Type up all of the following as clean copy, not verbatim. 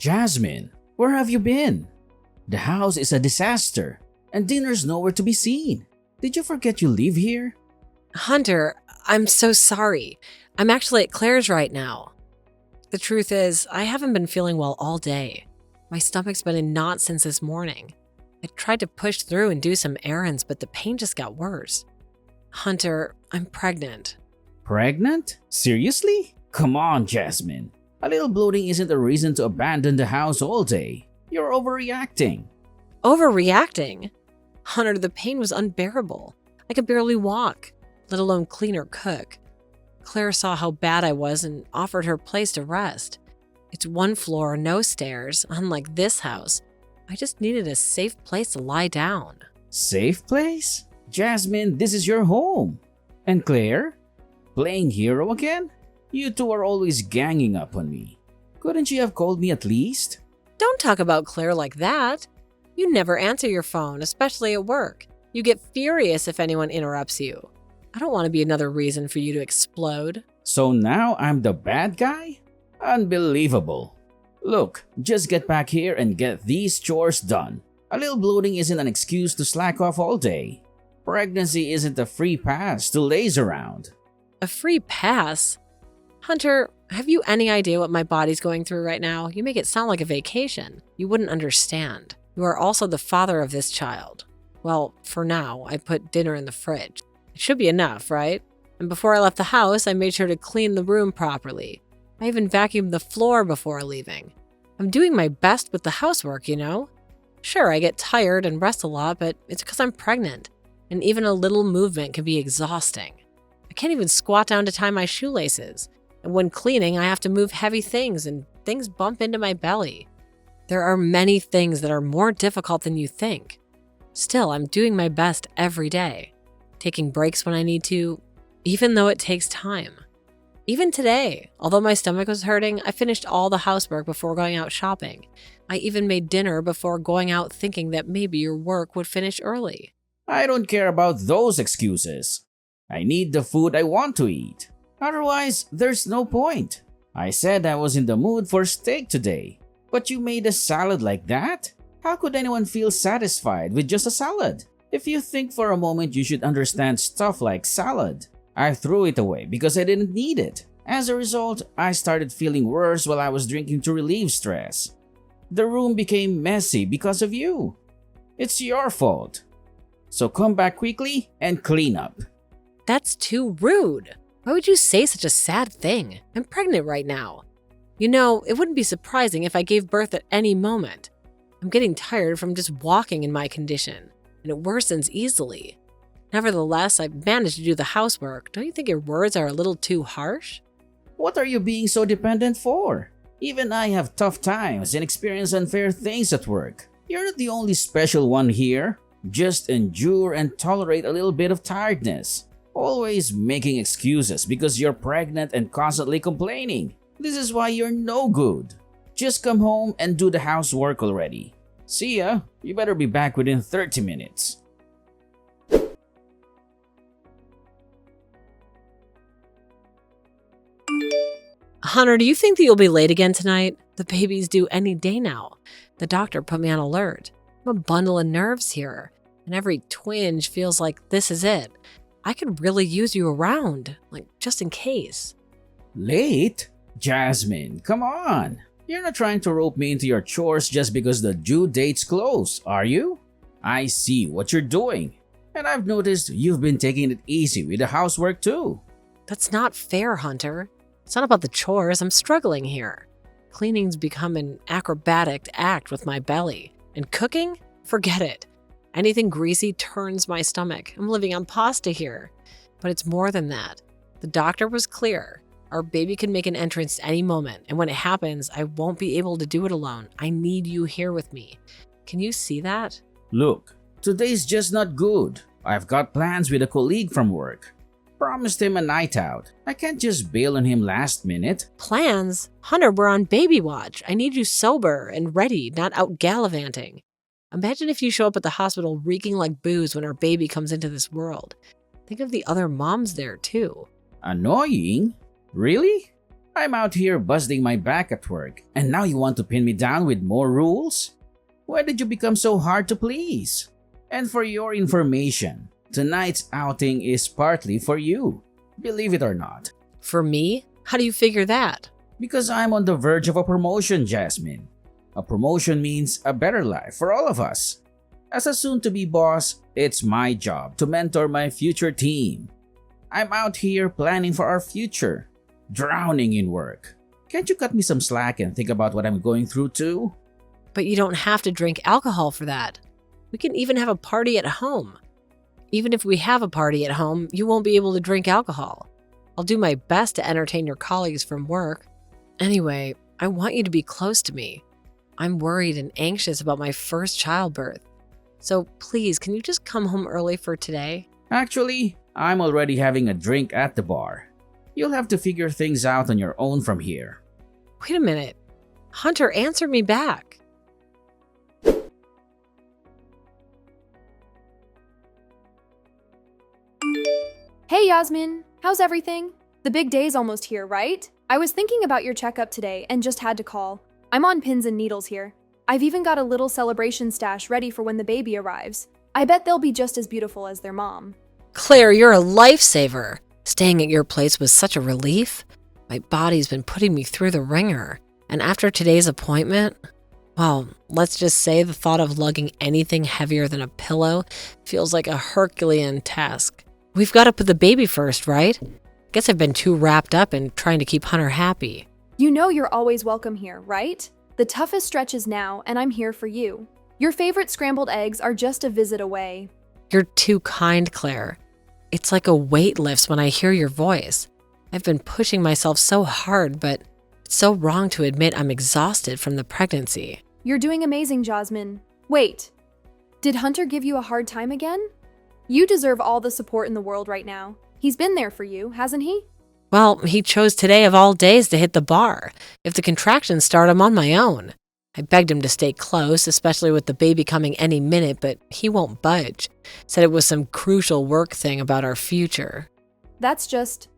Jasmine, where have you been? The house is a disaster, and dinner's nowhere to be seen. Did you forget you live here? Hunter, I'm so sorry. I'm actually at Claire's right now. The truth is, I haven't been feeling well all day. My stomach's been in knots since this morning. I tried to push through and do some errands, but the pain just got worse. Hunter, I'm pregnant. Pregnant? Seriously? Come on, Jasmine. A little bloating isn't a reason to abandon the house all day. You're overreacting. Overreacting? Hunter, the pain was unbearable. I could barely walk, let alone clean or cook. Claire saw how bad I was and offered her place to rest. It's one floor, no stairs, unlike this house. I just needed a safe place to lie down. Safe place? Jasmine, this is your home. And Claire? Playing hero again? You two are always ganging up on me. Couldn't you have called me at least? Don't talk about Claire like that. You never answer your phone, especially at work. You get furious if anyone interrupts you. I don't want to be another reason for you to explode. So now I'm the bad guy? Unbelievable. Look, just get back here and get these chores done. A little bloating isn't an excuse to slack off all day. Pregnancy isn't a free pass to laze around. A free pass? Hunter, have you any idea what my body's going through right now? You make it sound like a vacation. You wouldn't understand. You are also the father of this child. Well, for now, I put dinner in the fridge. It should be enough, right? And before I left the house, I made sure to clean the room properly. I even vacuumed the floor before leaving. I'm doing my best with the housework, you know? Sure, I get tired and rest a lot, but it's because I'm pregnant. And even a little movement can be exhausting. I can't even squat down to tie my shoelaces. And when cleaning, I have to move heavy things and things bump into my belly. There are many things that are more difficult than you think. Still, I'm doing my best every day, taking breaks when I need to, even though it takes time. Even today, although my stomach was hurting, I finished all the housework before going out shopping. I even made dinner before going out thinking that maybe your work would finish early. I don't care about those excuses. I need the food I want to eat. Otherwise, there's no point. I said I was in the mood for steak today, but you made a salad like that? How could anyone feel satisfied with just a salad? If you think for a moment, you should understand stuff like salad. I threw it away because I didn't need it. As a result, I started feeling worse while I was drinking to relieve stress. The room became messy because of you. It's your fault. So come back quickly and clean up. That's too rude. Why would you say such a sad thing? I'm pregnant right now. You know, it wouldn't be surprising if I gave birth at any moment. I'm getting tired from just walking in my condition, and it worsens easily. Nevertheless, I managed to do the housework. Don't you think your words are a little too harsh? What are you being so dependent for? Even I have tough times and experience unfair things at work. You're not the only special one here. Just endure and tolerate a little bit of tiredness. Always making excuses because you're pregnant and constantly complaining. This is why you're no good. Just come home and do the housework already. See ya. You better be back within 30 minutes. Hunter, do you think that you'll be late again tonight? The baby's due any day now. The doctor put me on alert. I'm a bundle of nerves here, and every twinge feels like this is it. I could really use you around, like just in case. Late? Jasmine, come on. You're not trying to rope me into your chores just because the due date's close, are you? I see what you're doing. And I've noticed you've been taking it easy with the housework too. That's not fair, Hunter. It's not about the chores. I'm struggling here. Cleaning's become an acrobatic act with my belly. And cooking? Forget it. Anything greasy turns my stomach. I'm living on pasta here. But it's more than that. The doctor was clear. Our baby can make an entrance any moment, and when it happens, I won't be able to do it alone. I need you here with me. Can you see that? Look, today's just not good. I've got plans with a colleague from work. Promised him a night out. I can't just bail on him last minute. Plans? Hunter, we're on baby watch. I need you sober and ready, not out gallivanting. Imagine if you show up at the hospital reeking like booze when our baby comes into this world. Think of the other moms there, too. Annoying? Really? I'm out here busting my back at work, and now you want to pin me down with more rules? Why did you become so hard to please? And for your information, tonight's outing is partly for you, believe it or not. For me? How do you figure that? Because I'm on the verge of a promotion, Jasmine. A promotion means a better life for all of us. As a soon-to-be boss, it's my job to mentor my future team. I'm out here planning for our future, drowning in work. Can't you cut me some slack and think about what I'm going through too? But you don't have to drink alcohol for that. We can even have a party at home. Even if we have a party at home, you won't be able to drink alcohol. I'll do my best to entertain your colleagues from work. Anyway, I want you to be close to me. I'm worried and anxious about my first childbirth. So please, can you just come home early for today? Actually, I'm already having a drink at the bar. You'll have to figure things out on your own from here. Wait a minute. Hunter, answer me back. Hey Yasmin, how's everything? The big day's almost here, right? I was thinking about your checkup today and just had to call. I'm on pins and needles here. I've even got a little celebration stash ready for when the baby arrives. I bet they'll be just as beautiful as their mom. Claire, you're a lifesaver. Staying at your place was such a relief. My body's been putting me through the ringer. And after today's appointment, well, let's just say the thought of lugging anything heavier than a pillow feels like a Herculean task. We've got to put the baby first, right? Guess I've been too wrapped up in trying to keep Hunter happy. You know you're always welcome here, right? The toughest stretch is now, and I'm here for you. Your favorite scrambled eggs are just a visit away. You're too kind, Claire. It's like a weight lifts when I hear your voice. I've been pushing myself so hard, but it's so wrong to admit I'm exhausted from the pregnancy. You're doing amazing, Jasmine. Wait, did Hunter give you a hard time again? You deserve all the support in the world right now. He's been there for you, hasn't he? Well, he chose today of all days to hit the bar. If the contractions start, I'm on my own. I begged him to stay close, especially with the baby coming any minute, but he won't budge. Said it was some crucial work thing about our future. That's just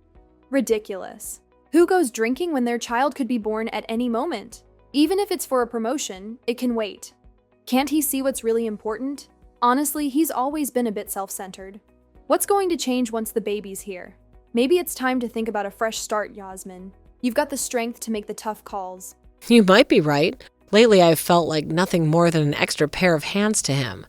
ridiculous. Who goes drinking when their child could be born at any moment? Even if it's for a promotion, it can wait. Can't he see what's really important? Honestly, he's always been a bit self-centered. What's going to change once the baby's here? Maybe it's time to think about a fresh start, Yasmin. You've got the strength to make the tough calls. You might be right. Lately, I've felt like nothing more than an extra pair of hands to him.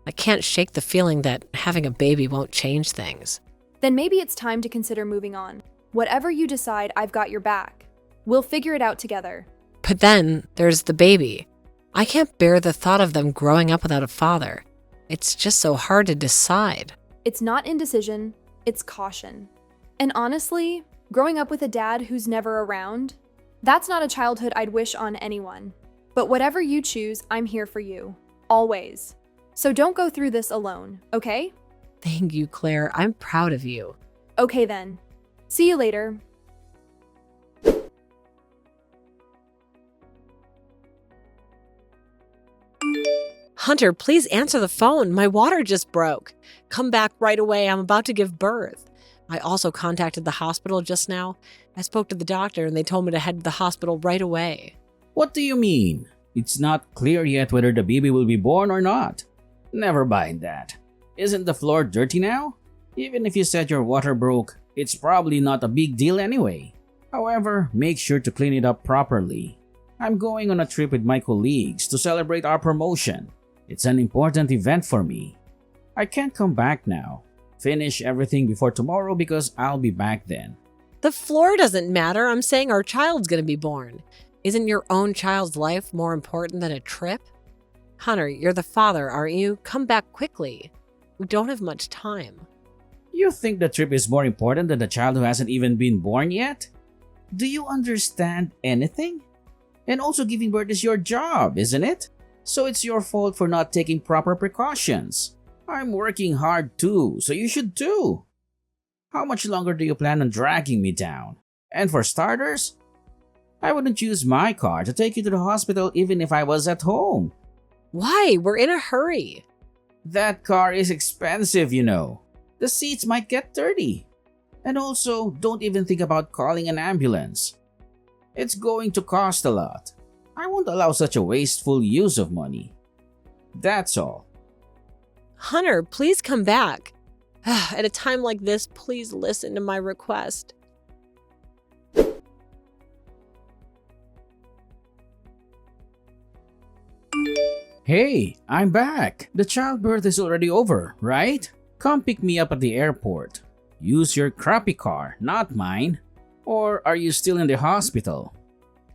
I can't shake the feeling that having a baby won't change things. Then maybe it's time to consider moving on. Whatever you decide, I've got your back. We'll figure it out together. But then there's the baby. I can't bear the thought of them growing up without a father. It's just so hard to decide. It's not indecision, it's caution. And honestly, growing up with a dad who's never around, that's not a childhood I'd wish on anyone. But whatever you choose, I'm here for you. Always. So don't go through this alone, okay? Thank you, Claire. I'm proud of you. Okay then. See you later. Hunter, please answer the phone. My water just broke. Come back right away. I'm about to give birth. I also contacted the hospital just now. I spoke to the doctor and they told me to head to the hospital right away. What do you mean? It's not clear yet whether the baby will be born or not. Never mind that. Isn't the floor dirty now? Even if you said your water broke, it's probably not a big deal anyway. However, make sure to clean it up properly. I'm going on a trip with my colleagues to celebrate our promotion. It's an important event for me. I can't come back now. Finish everything before tomorrow because I'll be back then. The floor doesn't matter. I'm saying our child's going to be born. Isn't your own child's life more important than a trip? Hunter, you're the father, aren't you? Come back quickly. We don't have much time. You think the trip is more important than the child who hasn't even been born yet? Do you understand anything? And also giving birth is your job, isn't it? So it's your fault for not taking proper precautions. I'm working hard too, so you should too. How much longer do you plan on dragging me down? And for starters, I wouldn't use my car to take you to the hospital even if I was at home. Why? We're in a hurry. That car is expensive, you know. The seats might get dirty. And also, don't even think about calling an ambulance. It's going to cost a lot. I won't allow such a wasteful use of money. That's all. Hunter, please come back. At a time like this, please listen to my request. Hey, I'm back. The childbirth is already over, right? Come pick me up at the airport. Use your crappy car, not mine. Or are you still in the hospital?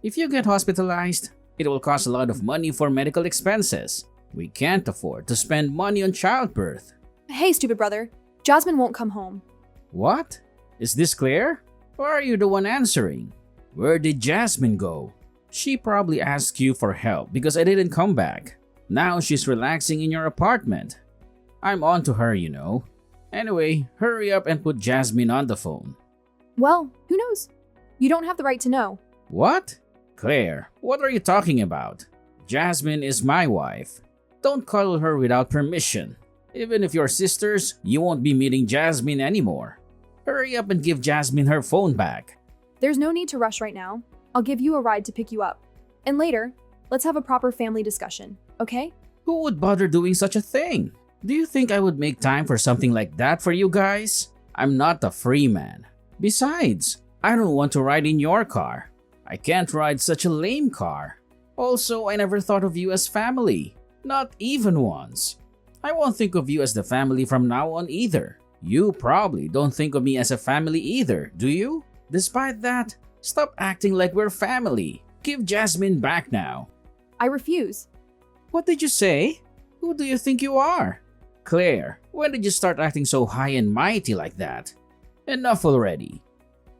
If you get hospitalized, it will cost a lot of money for medical expenses. We can't afford to spend money on childbirth. Hey, stupid brother. Jasmine won't come home. What? Is this clear? Or are you the one answering? Where did Jasmine go? She probably asked you for help because I didn't come back. Now she's relaxing in your apartment. I'm on to her, you know. Anyway, hurry up and put Jasmine on the phone. Well, who knows? You don't have the right to know. What? Claire, what are you talking about? Jasmine is my wife. Don't cuddle her without permission. Even if you're sisters, you won't be meeting Jasmine anymore. Hurry up and give Jasmine her phone back. There's no need to rush right now. I'll give you a ride to pick you up. And later, let's have a proper family discussion, okay? Who would bother doing such a thing? Do you think I would make time for something like that for you guys? I'm not a free man. Besides, I don't want to ride in your car. I can't ride such a lame car. Also, I never thought of you as family. Not even once. I won't think of you as the family from now on either. You probably don't think of me as a family either, do you? Despite that, stop acting like we're family. Give Jasmine back now. I refuse. What did you say? Who do you think you are? Claire, when did you start acting so high and mighty like that? Enough already.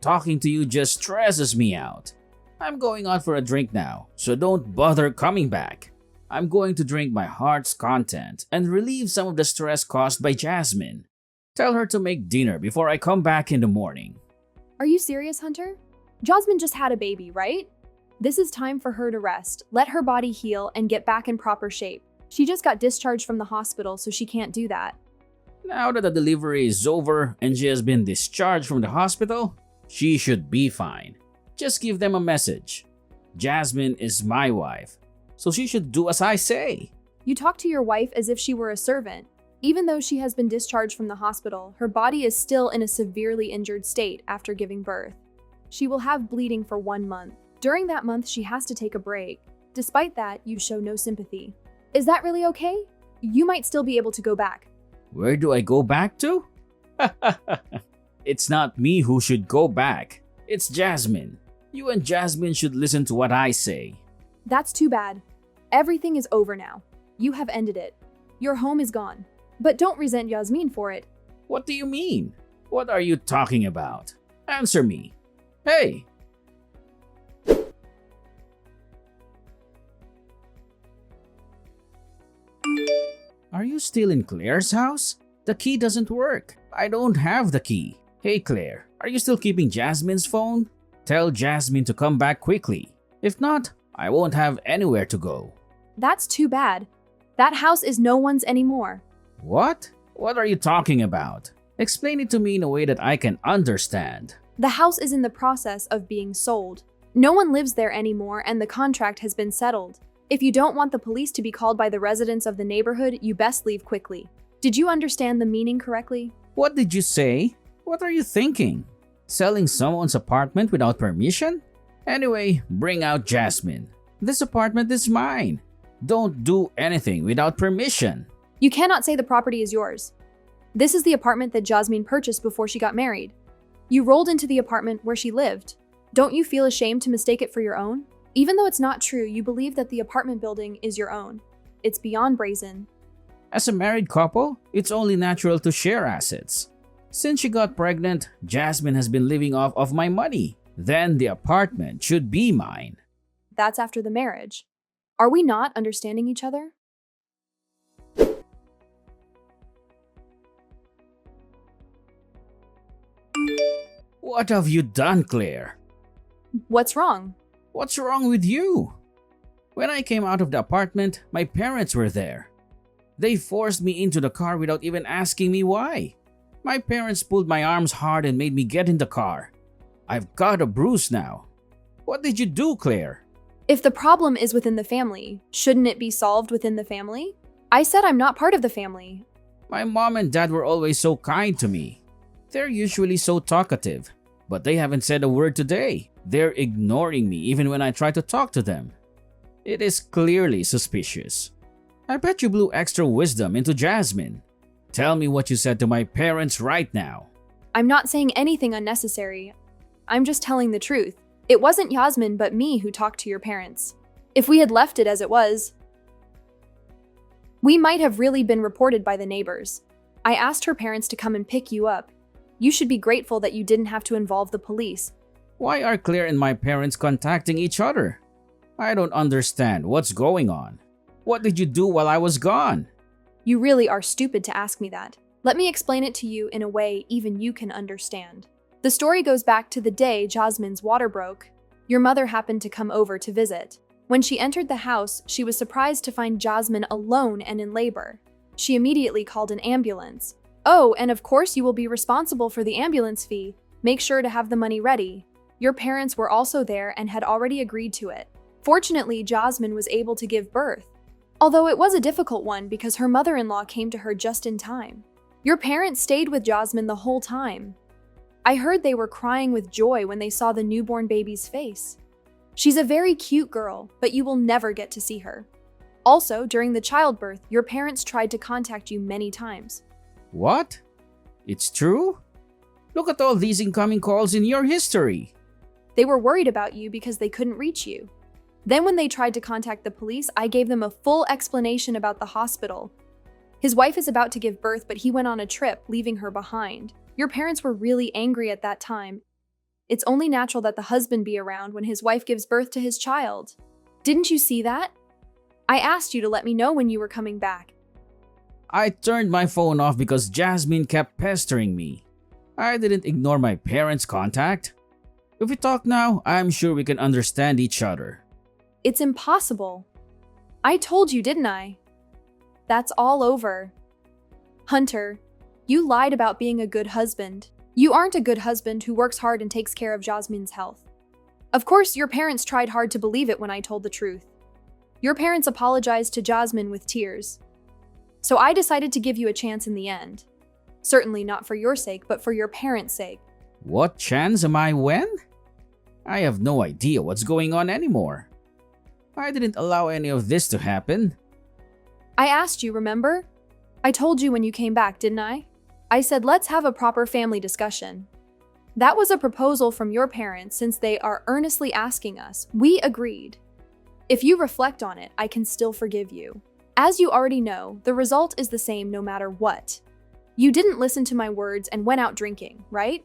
Talking to you just stresses me out. I'm going out for a drink now, so don't bother coming back. I'm going to drink my heart's content and relieve some of the stress caused by Jasmine. Tell her to make dinner before I come back in the morning. Are you serious, Hunter? Jasmine just had a baby, right? This is time for her to rest, let her body heal, and get back in proper shape. She just got discharged from the hospital, so she can't do that. Now that the delivery is over and she has been discharged from the hospital, she should be fine. Just give them a message. Jasmine is my wife, so she should do as I say. You talk to your wife as if she were a servant. Even though she has been discharged from the hospital, her body is still in a severely injured state after giving birth. She will have bleeding for 1 month. During that month, she has to take a break. Despite that, you show no sympathy. Is that really okay? You might still be able to go back. Where do I go back to? It's not me who should go back. It's Jasmine. You and Jasmine should listen to what I say. That's too bad. Everything is over now. You have ended it. Your home is gone. But don't resent Yasmin for it. What do you mean? What are you talking about? Answer me. Hey! Are you still in Claire's house? The key doesn't work. I don't have the key. Hey Claire, are you still keeping Jasmine's phone? Tell Jasmine to come back quickly. If not, I won't have anywhere to go. That's too bad. That house is no one's anymore. What? What are you talking about? Explain it to me in a way that I can understand. The house is in the process of being sold. No one lives there anymore and the contract has been settled. If you don't want the police to be called by the residents of the neighborhood, you best leave quickly. Did you understand the meaning correctly? What did you say? What are you thinking? Selling someone's apartment without permission? Anyway, bring out Jasmine. This apartment is mine. Don't do anything without permission. You cannot say the property is yours. This is the apartment that Jasmine purchased before she got married. You rolled into the apartment where she lived. Don't you feel ashamed to mistake it for your own? Even though it's not true, you believe that the apartment building is your own. It's beyond brazen. As a married couple, it's only natural to share assets. Since she got pregnant, Jasmine has been living off of my money. Then the apartment should be mine. That's after the marriage. Are we not understanding each other? What have you done, Claire? What's wrong? What's wrong with you? When I came out of the apartment, my parents were there. They forced me into the car without even asking me why. My parents pulled my arms hard and made me get in the car. I've got a bruise now. What did you do, Claire? If the problem is within the family, shouldn't it be solved within the family? I said I'm not part of the family. My mom and dad were always so kind to me. They're usually so talkative, but they haven't said a word today. They're ignoring me even when I try to talk to them. It is clearly suspicious. I bet you blew extra wisdom into Jasmine. Tell me what you said to my parents right now. I'm not saying anything unnecessary. I'm just telling the truth. It wasn't Yasmin but me who talked to your parents. If we had left it as it was, we might have really been reported by the neighbors. I asked her parents to come and pick you up. You should be grateful that you didn't have to involve the police. Why are Claire and my parents contacting each other? I don't understand what's going on. What did you do while I was gone? You really are stupid to ask me that. Let me explain it to you in a way even you can understand. The story goes back to the day Jasmine's water broke. Your mother happened to come over to visit. When she entered the house, she was surprised to find Jasmine alone and in labor. She immediately called an ambulance. Oh, and of course you will be responsible for the ambulance fee. Make sure to have the money ready. Your parents were also there and had already agreed to it. Fortunately, Jasmine was able to give birth. Although it was a difficult one because her mother-in-law came to her just in time. Your parents stayed with Jasmine the whole time. I heard they were crying with joy when they saw the newborn baby's face. She's a very cute girl, but you will never get to see her. Also, during the childbirth, your parents tried to contact you many times. What? It's true? Look at all these incoming calls in your history. They were worried about you because they couldn't reach you. Then when they tried to contact the police, I gave them a full explanation about the hospital. His wife is about to give birth, but he went on a trip, leaving her behind. Your parents were really angry at that time. It's only natural that the husband be around when his wife gives birth to his child. Didn't you see that? I asked you to let me know when you were coming back. I turned my phone off because Jasmine kept pestering me. I didn't ignore my parents' contact. If we talk now, I'm sure we can understand each other. It's impossible. I told you, didn't I? That's all over. Hunter, you lied about being a good husband. You aren't a good husband who works hard and takes care of Jasmine's health. Of course, your parents tried hard to believe it when I told the truth. Your parents apologized to Jasmine with tears. So I decided to give you a chance in the end. Certainly not for your sake, but for your parents' sake. What chance am I when? I have no idea what's going on anymore. I didn't allow any of this to happen. I asked you, remember? I told you when you came back, didn't I? I said, let's have a proper family discussion. That was a proposal from your parents since they are earnestly asking us. We agreed. If you reflect on it, I can still forgive you. As you already know, the result is the same no matter what. You didn't listen to my words and went out drinking, right?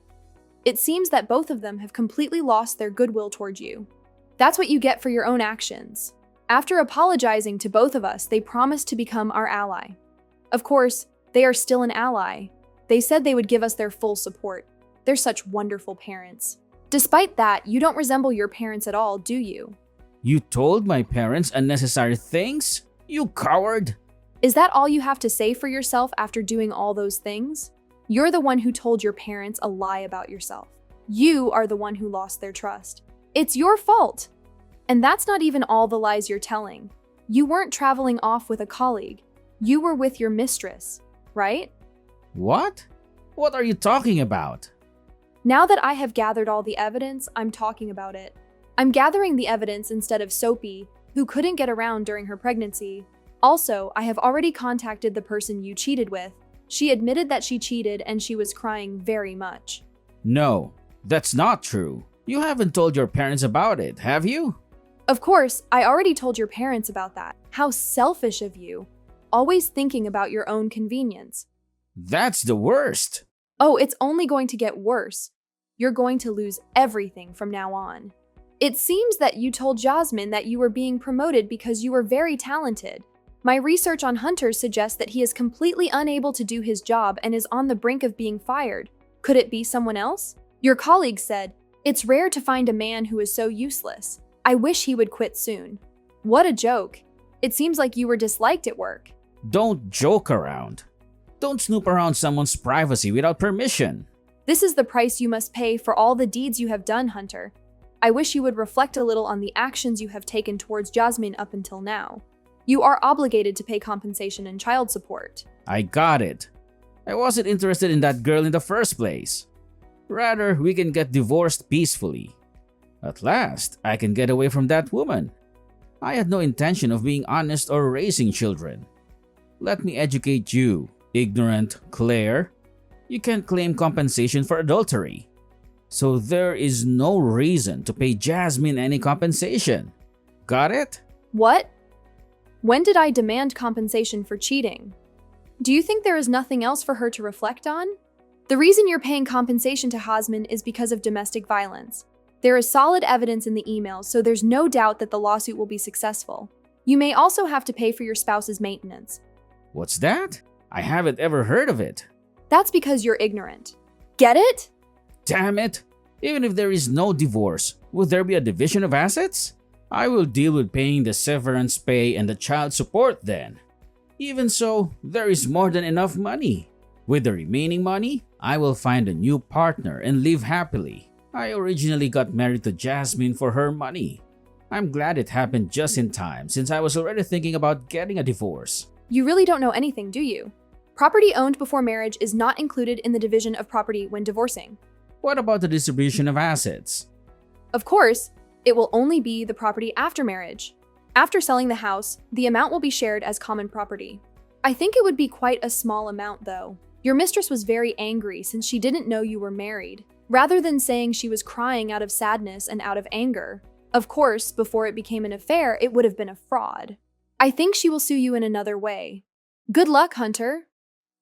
It seems that both of them have completely lost their goodwill toward you. That's what you get for your own actions. After apologizing to both of us, they promised to become our ally. Of course, they are still an ally. They said they would give us their full support. They're such wonderful parents. Despite that, you don't resemble your parents at all, do you? You told my parents unnecessary things? You coward! Is that all you have to say for yourself after doing all those things? You're the one who told your parents a lie about yourself. You are the one who lost their trust. It's your fault. And that's not even all the lies you're telling. You weren't traveling off with a colleague. You were with your mistress, right? What? What are you talking about? Now that I have gathered all the evidence, I'm talking about it. I'm gathering the evidence instead of Soapy, who couldn't get around during her pregnancy. Also, I have already contacted the person you cheated with. She admitted that she cheated and she was crying very much. No, that's not true. You haven't told your parents about it, have you? Of course, I already told your parents about that. How selfish of you. Always thinking about your own convenience. That's the worst. Oh, it's only going to get worse. You're going to lose everything from now on. It seems that you told Jasmine that you were being promoted because you were very talented. My research on Hunter suggests that he is completely unable to do his job and is on the brink of being fired. Could it be someone else? Your colleague said, "It's rare to find a man who is so useless. I wish he would quit soon." What a joke. It seems like you were disliked at work. Don't joke around. Don't snoop around someone's privacy without permission. This is the price you must pay for all the deeds you have done, Hunter. I wish you would reflect a little on the actions you have taken towards Jasmine up until now. You are obligated to pay compensation and child support. I got it. I wasn't interested in that girl in the first place. Rather, we can get divorced peacefully. At last, I can get away from that woman. I had no intention of being honest or raising children. Let me educate you, ignorant Claire. You can't claim compensation for adultery. So there is no reason to pay Jasmine any compensation. Got it? What? When did I demand compensation for cheating? Do you think there is nothing else for her to reflect on? The reason you're paying compensation to Jasmine is because of domestic violence. There is solid evidence in the emails, so there's no doubt that the lawsuit will be successful. You may also have to pay for your spouse's maintenance. What's that? I haven't ever heard of it. That's because you're ignorant. Get it? Damn it! Even if there is no divorce, would there be a division of assets? I will deal with paying the severance pay and the child support then. Even so, there is more than enough money. With the remaining money, I will find a new partner and live happily. I originally got married to Jasmine for her money. I'm glad it happened just in time since I was already thinking about getting a divorce. You really don't know anything, do you? Property owned before marriage is not included in the division of property when divorcing. What about the distribution of assets? Of course, it will only be the property after marriage. After selling the house, the amount will be shared as common property. I think it would be quite a small amount, though. Your mistress was very angry since she didn't know you were married, rather than saying she was crying out of sadness and out of anger. Of course, before it became an affair, it would have been a fraud. I think she will sue you in another way. Good luck, Hunter.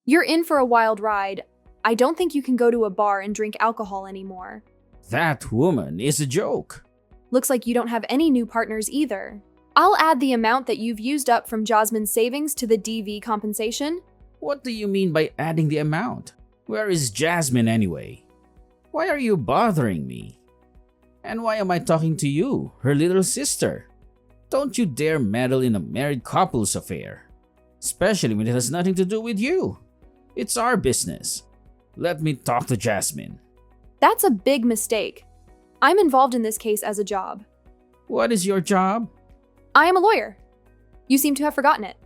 You're in for a wild ride. I don't think you can go to a bar and drink alcohol anymore. That woman is a joke. Looks like you don't have any new partners either. I'll add the amount that you've used up from Jasmine's savings to the DV compensation. What do you mean by adding the amount? Where is Jasmine anyway? Why are you bothering me? And why am I talking to you, her little sister? Don't you dare meddle in a married couple's affair. Especially when it has nothing to do with you. It's our business. Let me talk to Jasmine. That's a big mistake. I'm involved in this case as a job. What is your job? I am a lawyer. You seem to have forgotten it.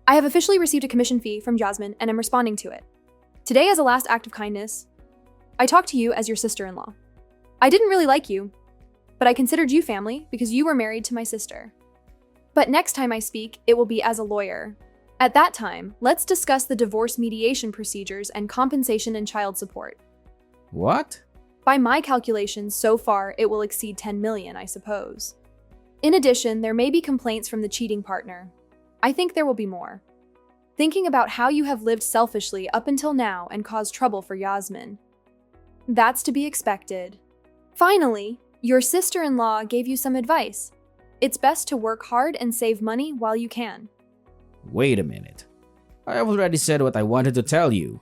I have officially received a commission fee from Jasmine and am responding to it. Today, as a last act of kindness, I talked to you as your sister-in-law. I didn't really like you, but I considered you family because you were married to my sister. But next time I speak, it will be as a lawyer. At that time, let's discuss the divorce mediation procedures and compensation and child support. What? By my calculations, so far, it will exceed 10 million, I suppose. In addition, there may be complaints from the cheating partner. I think there will be more. Thinking about how you have lived selfishly up until now and caused trouble for Yasmin. That's to be expected. Finally, your sister-in-law gave you some advice. It's best to work hard and save money while you can. Wait a minute. I have already said what I wanted to tell you.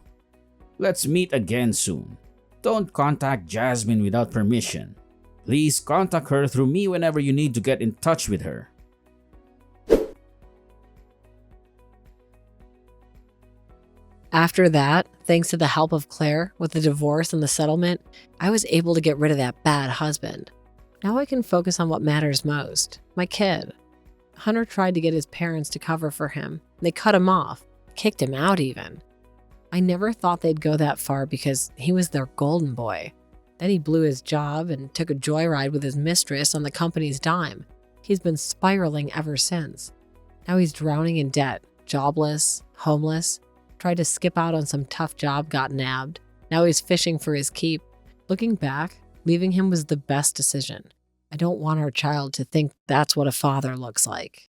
Let's meet again soon. Don't contact Jasmine without permission. Please contact her through me whenever you need to get in touch with her. After that, thanks to the help of Claire with the divorce and the settlement, I was able to get rid of that bad husband. Now I can focus on what matters most, my kid. Hunter tried to get his parents to cover for him. They cut him off, kicked him out even. I never thought they'd go that far because he was their golden boy. Then he blew his job and took a joyride with his mistress on the company's dime. He's been spiraling ever since. Now he's drowning in debt, jobless, homeless, tried to skip out on some tough job, got nabbed. Now he's fishing for his keep. Looking back, leaving him was the best decision. I don't want our child to think that's what a father looks like.